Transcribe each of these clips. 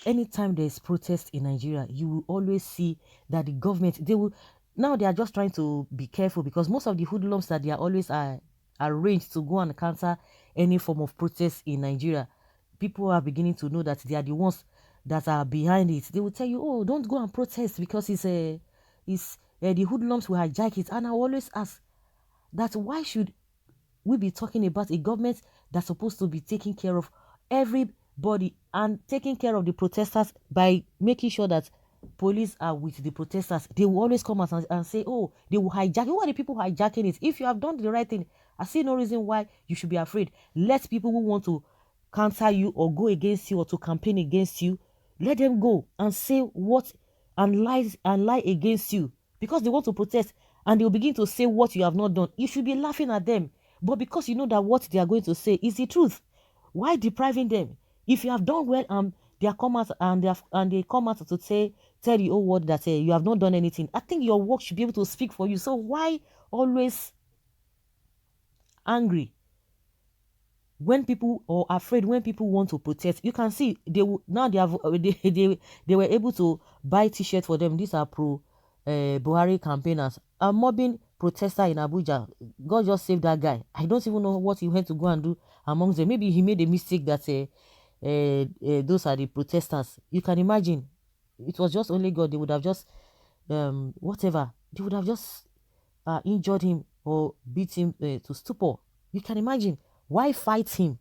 anytime there's protest in Nigeria, you will always see that the government, now they are just trying to be careful because most of the hoodlums that they are always arranged to go and counter any form of protest in Nigeria, people are beginning to know that they are the ones that are behind it. They will tell you, oh, don't go and protest because the hoodlums will hijack it. And I always ask that why should we be talking about a government that's supposed to be taking care of everybody and taking care of the protesters by making sure that police are with the protesters? They will always come out and say, oh, they will hijack. Who are the people hijacking it? If you have done the right thing, I see no reason why you should be afraid. Let people who want to counter you or go against you or to campaign against you, let them go and say what and lie against you because they want to protest, and they'll begin to say what you have not done. You should be laughing at them. But because you know that what they are going to say is the truth, why depriving them? If you have done well, they come out and they come out to tell the whole world that you have not done anything. I think your work should be able to speak for you. So why always angry when people, or afraid when people want to protest? You can see now they have they were able to buy t-shirts for them. These are pro Buhari campaigners. A mobbing protester in Abuja. God just saved that guy. I don't even know what he went to go and do amongst them. Maybe he made a mistake that those are the protesters. You can imagine. It was just only God. They would have just whatever. They would have just injured him or beat him to stupor. You can imagine. Why fight him?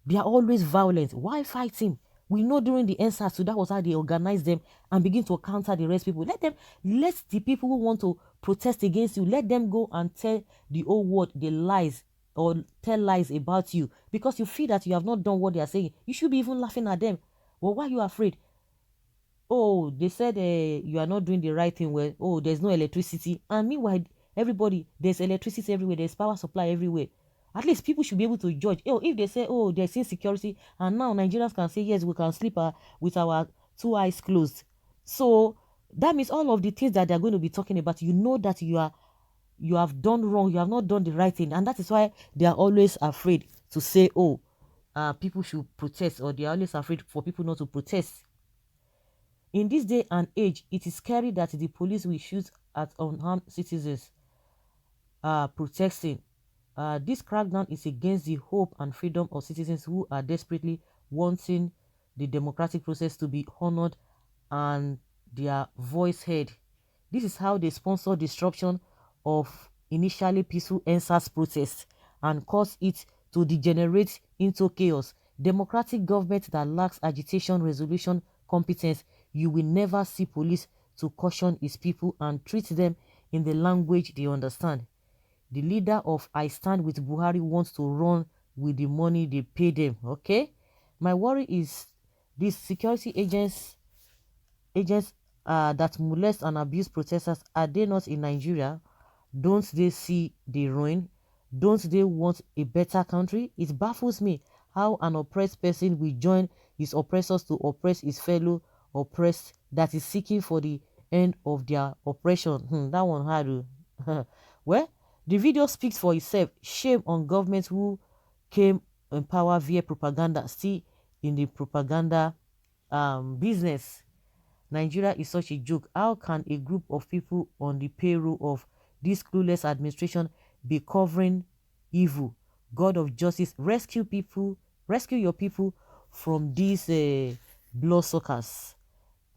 They are always violent. Why fight him? We know during the NSAS, so that was how they organized them and begin to counter the rest people. Let the people who want to protest against you, let them go and tell the whole world the lies or tell lies about you because you feel that you have not done what they are saying. You should be even laughing at them. Well, why are you afraid? Oh, they said you are not doing the right thing. Well, oh, there's no electricity. And meanwhile, everybody, there's electricity everywhere. There's power supply everywhere. At least people should be able to judge. Oh, if they say, oh, there's insecurity, and now Nigerians can say, yes, we can sleep with our two eyes closed. So that means all of the things that they're going to be talking about, you know that you have done wrong, you have not done the right thing. And that is why they are always afraid to say, oh, people should protest, or they are always afraid for people not to protest. In this day and age, it is scary that the police will shoot at unarmed citizens protesting. This crackdown is against the hope and freedom of citizens who are desperately wanting the democratic process to be honored and their voice heard. This is how they sponsor disruption of initially peaceful NSAS protests and cause it to degenerate into chaos. Democratic government that lacks agitation resolution competence, you will never see police to caution its people and treat them in the language they understand. The leader of I Stand with Buhari wants to run with the money they pay them. Okay? My worry is these security agents that molest and abuse protesters, are they not in Nigeria? Don't they see the ruin? Don't they want a better country? It baffles me how an oppressed person will join his oppressors to oppress his fellow oppressed that is seeking for the end of their oppression. That one hard. Well, the video speaks for itself. Shame on governments who came in power via propaganda, still in the propaganda business. Nigeria is such a joke. How can a group of people on the payroll of this clueless administration be covering evil? God of justice, rescue your people from these bloodsuckers.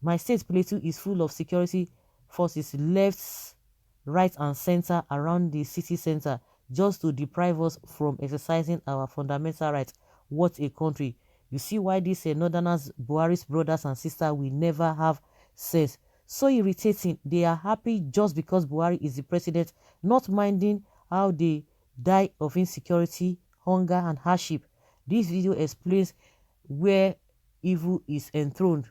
My state Plateau is full of security forces, left, right and center around the city center, just to deprive us from exercising our fundamental rights. What a country. You see why these northerners, Buhari's brothers and sisters, will never have sense. So irritating. They are happy just because Buhari is the president, not minding how they die of insecurity, hunger and hardship. This video explains where evil is enthroned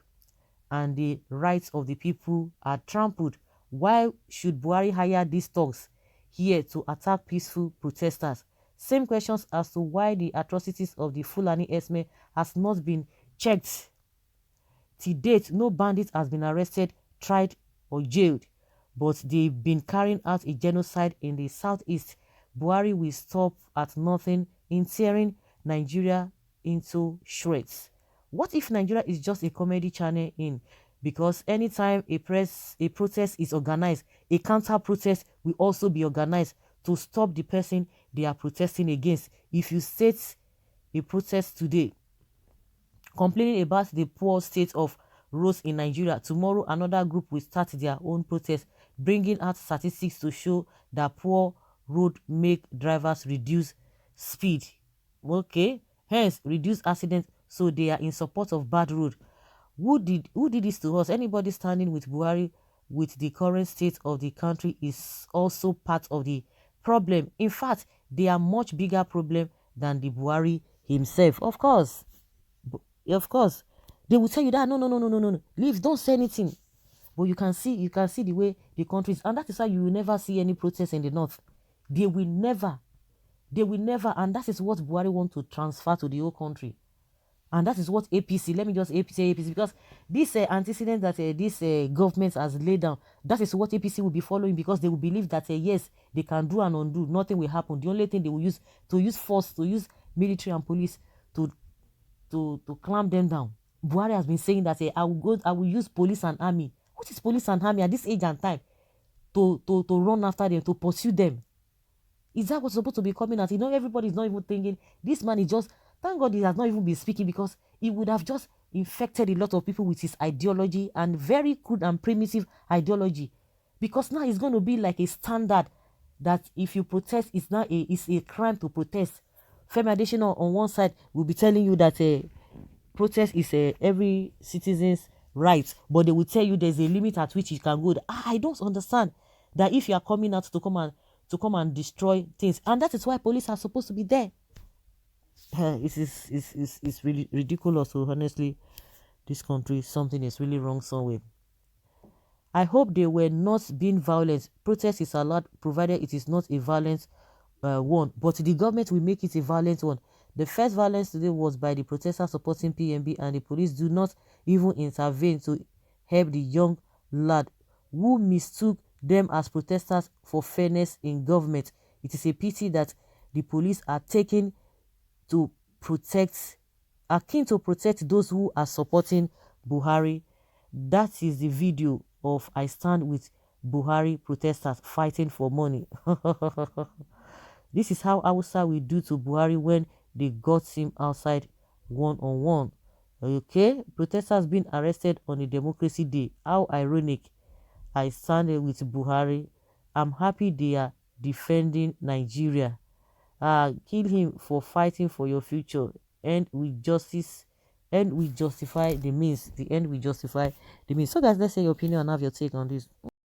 and the rights of the people are trampled. Why should Buhari hire these thugs here to attack peaceful protesters? Same questions as to why the atrocities of the Fulani Esme has not been checked. To date, no bandit has been arrested, tried or jailed, but they've been carrying out a genocide in the southeast. Buhari will stop at nothing in tearing Nigeria into shreds. What if Nigeria is just a comedy channel in? Because anytime a protest is organized, a counter protest will also be organized to stop the person they are protesting against. If you state a protest today complaining about the poor state of roads in Nigeria, tomorrow another group will start their own protest, bringing out statistics to show that poor road make drivers reduce speed. Okay, hence reduce accidents, so they are in support of bad road. Who did this to us? Anybody standing with Buhari with the current state of the country is also part of the problem. In fact, they are much bigger problem than the Buhari himself. Of course, they will tell you that no, leave, don't say anything. But you can see the way the country is, and that is why you will never see any protests in the north. They will never, and that is what Buhari want to transfer to the whole country. And that is what APC, let me just say APC, because this antecedent that this government has laid down, that is what APC will be following, because they will believe that yes, they can do and undo, nothing will happen. The only thing they will use force, to use military and police to clamp them down. Buhari has been saying that I will use police and army. What is police and army at this age and time? To run after them, to pursue them. Is that what's supposed to be coming at? Everybody is not even thinking. This man is just, thank God he has not even been speaking, because he would have just infected a lot of people with his ideology, and very crude and primitive ideology. Because now it's going to be like a standard that if you protest, it's a crime to protest. Femi Adesina on one side will be telling you that protest is every citizen's right, but they will tell you there's a limit at which you can go. I don't understand that if you are coming out to come and destroy things, and that is why police are supposed to be there. It's really ridiculous. So honestly, this country, something is really wrong somewhere. I hope they were not being violent. Protest is allowed provided it is not a violent one, but the government will make it a violent one. The first violence today was by the protesters supporting PMB, and the police do not even intervene to help the young lad who mistook them as protesters for fairness in government. It is a pity that the police are keen to protect those who are supporting Buhari. That is the video of I stand with Buhari protesters fighting for money. This is how Hausa will do to Buhari when they got him outside one-on-one. Okay, protesters being arrested on a democracy day. How ironic. I stand with Buhari. I'm happy they are defending Nigeria. Kill him for fighting for your future. And with justice, and we justify the means. The end will justify the means. So guys, let's say your opinion and have your take on this.